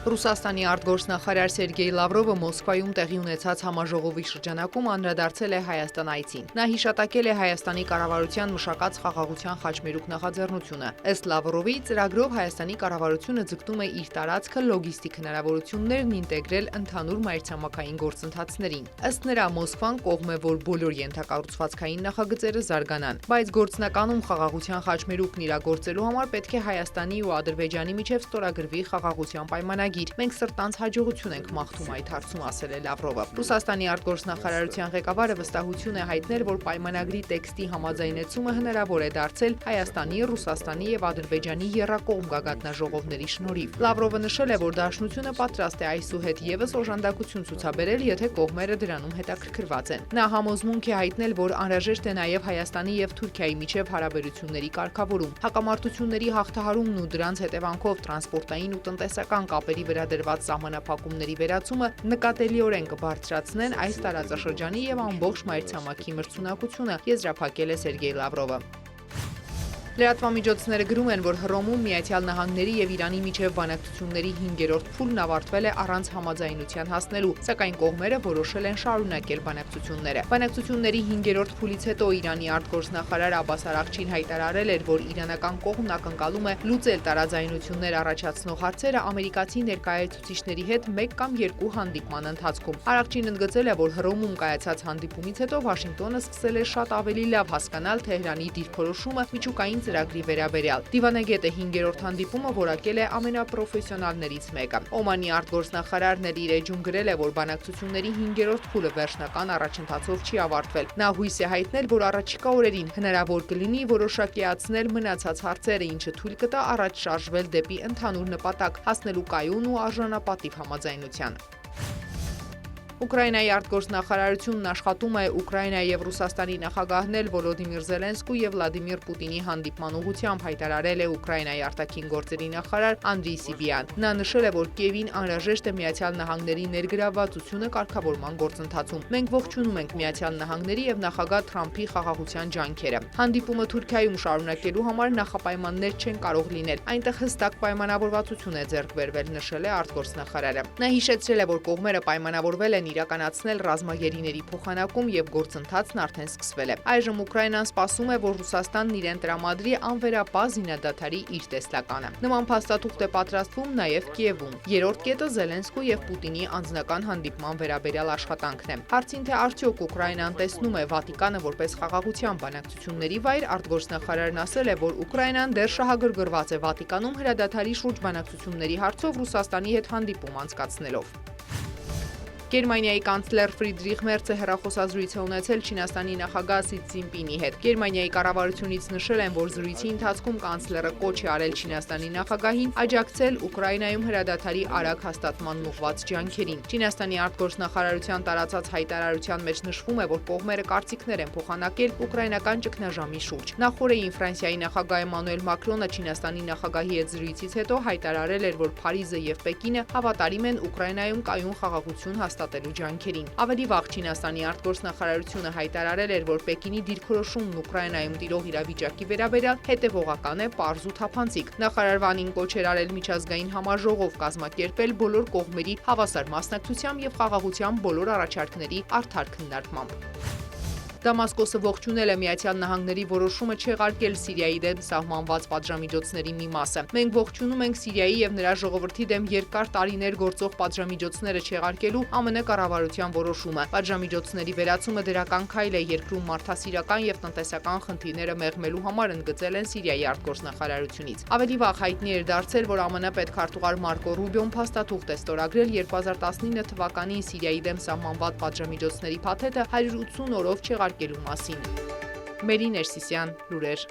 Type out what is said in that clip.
Ռուսաստանի արտգործնախարար Սերգեյ Լավրովը Մոսկվայում տեղի ունեցած համաժողովի շրջանակում անդրադարձել է Հայաստան այցին։ Նա հիշատակել է Հայաստանի կառավարության մշակած խաղաղության խաչմերուկ նախաձեռնությունը։ Ըստ Լավրովի, ծրագրով Հայաստանի կառավարությունը ձգտում է իր տարածքը լոգիստիկ հնարավորություններն ինտեգրել ընդհանուր մայրցամաքային գործընթացներին։ Ըստ նրա, Մոսկվան կողմ է, որ բոլոր ենթակառուցվածքային նախագծերը զարգանան, բայց գործնականում խաղաղության խաչմերուկն իրագործելու համար պետք է Հայաստանի ու Ադրբեջանի միջև ստորագրվի խաղաղության պայմանագիր։ Մենք սրտանց հաջողություն ենք մաղթում այդ հարցում, ասել է Լավրովը։ Ռուսաստանի արտգործնախարարության ղեկավարը վստահություն է հայտնել, որ պայմանագրի տեքստի համաձայնեցումը հնարավոր է դարձել Հայաստանի, Ռուսաստանի եւ Ադրբեջանի եռակողմ գագաթնաժողովների շնորհիվ։ Լավրովը նշել է, որ Դաշնությունը պատրաստ է այսուհետ եւս օժանդակություն ցուցաբերել, եթե կողմերը դրանում հետաքրքրված են։ Նա համոզմունք է հայտնել, որ անհրաժեշտ է նաեւ Հայաստանի եւ Թուրքիայի միջև հարաբերությունների կարգավորում։ Հակամարտությունների հաղթահարումն ու դրանց հետևանքով տրանսպորտային ու տնտեսական կապերի վրա դրված սահմանափակումների վերացումը նկատելիորեն կբարձրացնեն այս տարածաշրջանի եւ ամբողջ մայրցամաքի մրցունակությունը, եզրափակել է Սերգեյ Լավրովը։ Լրատվամիջոցները գրում են, որ Հռոմում Միացյալ Նահանգների եւ Իրանի միջև բանակցությունների 5-րդ փուլն ավարտվել է առանց համաձայնության հասնելու, սակայն կողմերը որոշել են շարունակել բանակցությունները։ Բանակցությունների 5-րդ փուլից հետո Իրանի արտգործնախարար Աբբաս Արաղչին հայտարարել էր, որ իրանական կողմն ակնկալում է լուծել տարաձայնություններ առաջացնող հարցերը ամերիկացի ներկայացուցիչների հետ 1 կամ 2 հանդիպման ընթացքում։ Արաղչին ընդգծել է, որ Հռոմում կայացած հանդիպումից հետո Վաշինգտոնը սկսել է շատ ավելի լավ հասկանալ Թեհրանի դիրքորոշումը միջուկային ծրագրի վերաբերյալ։ Դիվանագետը 5-րդ հանդիպումը որակել է ամենապրոֆեսիոնալներից մեկը։ Օմանի արտգործնախարարն էլ իր էջում գրել է, որ բանակցությունների 5-րդ փուլը վերջնական առաջընթացով չի ավարտվել։ Նա հույս է հայտնել, որ առաջիկա օրերին հնարավոր կլինի որոշակիացնել մնացած հարցերը, ինչը թույլ կտա առաջ շարժվել դեպի ընդհանուր նպատակ՝ հասնելու կայուն ու արժանապատիվ համաձայնության։ Ուկրաինայի արտգործնախարարությունն աշխատում է Ուկրաինայի եւ Ռուսաստանի նախագահներ Վոլոդիմիր Զելենսկու եւ Վլադիմիր Պուտինի հանդիպման ուղղությամբ, հայտարարել է Ուկրաինայի արտաքին գործերի նախարար Անդրեյ Սիբիան։ Նա նշել է, որ Կիևին անհրաժեշտ է Միացյալ Նահանգների ներգրավվածությունը կարգավորման գործընթացում։ Մենք ողջունում ենք Միացյալ Նահանգների եւ նախագահ Թրամփի խաղաղության ջանքերը։ Հանդիպումը Թուրքիայում շարունակելու համար նախապայմաններ չեն կարող լինել։ Այնտեղ հստակ պայմանավորվածություն է ձեռք բերվել, նշել է արտգործնախարարը։ Նա հիշեցրել է, որ կողմերը պայմանավորվել են իրականացնել ռազմագերիների փոխանակում եւ գործընթացն արդեն սկսվել է։ Այժմ Ուկրաինան սպասում է, որ Ռուսաստանն իրեն տրամադրի անվերապահ զինադադարի իր տեսլականը։ Նման փաստաթուղթ է պատրաստվում նաեւ Կիևում։ Երրորդ կետը Զելենսկու եւ Պուտինի անձնական հանդիպման վերաբերյալ աշխատանքն է։ Հարցին թե արդյոք Ուկրաինան տեսնում է Վատիկանը որպես խաղաղության բանակցությունների վայր, արտգործնախարարն ասել է, որ Ուկրաինան դեռ շահագրգռված է Վատիկանում հրադադարի շուրջ բանակցությունների հարցով Ռուսաստանի հետ հանդիպում անցկացնելով։ Գերմանիայի կանցլեր Ֆրիդրիխ Մերցը հեռախոսազրույց է ունեցել Չինաստանի նախագահ Սի Ցզինպինի հետ։ Գերմանիայի կառավարությունից նշել են, որ զրույցի ընթացքում կանցլերը կոչ է արել Չինաստանի նախագահին աջակցել Ուկրաինայում հրադադարի արագ հաստատման ուղղված ջանքերին։ Չինաստանի արտգործնախարարության տարածած հայտարարության մեջ նշվում է, որ կողմերը կարծիքներ են փոխանակել ուկրաինական ճգնաժամի շուրջ։ Նախորդին Ֆրանսիայի նախագահ Էմանուել Մակրոնը Չինաստանի նախագահի հետ զրույցից հետո հայտարարել էր, որ Փարիզը եւ Պեկինը հավատարիմ են Ուկրաինայում կայուն խաղաղություն հաստատելու ջանքերին։ Ավելի վաղ Չինաստանի արտգործնախարարությունը հայտարարել էր, որ Պեկինի դիրքորոշումն Ուկրաինայում տիրող իրավիճակի վերաբերյալ հետևողական է, պարզ ու թափանցիկ։ Նախարար Վանին կոչ էր արել միջազգային համաժողով կազմակերպել բոլոր կողմերի հավասար մասնակցությամբ եւ խաղաղության բոլոր առաջարկների արդար քննարկմամբ։ Դամասկոսը ողջունել է Միացյալ Նահանգների որոշումը չեղարկել Սիրիայի դեմ սահմանված պատժամիջոցների մի մասը։ Մենք ողջունում ենք Սիրիայի եւ նրա ժողովրդի դեմ երկար տարիներ գործող պատժամիջոցները չեղարկելու ԱՄՆ կառավարության որոշումը։ Պատժամիջոցների վերացումը դրական քայլ է երկրում մարդասիրական եւ տնտեսական խնդիրները մեղմելու համար, ընդգծել են Սիրիայի արտգործնախարարությունից։ Ավելի վաղ հայտնի էր դարձել, որ ԱՄՆ պետքարտուղար Մարկո Ռուբիոն փաստաթուղթ է ստորագրել 2019 թվականին Սիրիայի դեմ սահմանված պատժամիջոցների փաթեթը 180 օրով չեղարկելու մասին։ Մերի Ներսիսյան, լուրեր։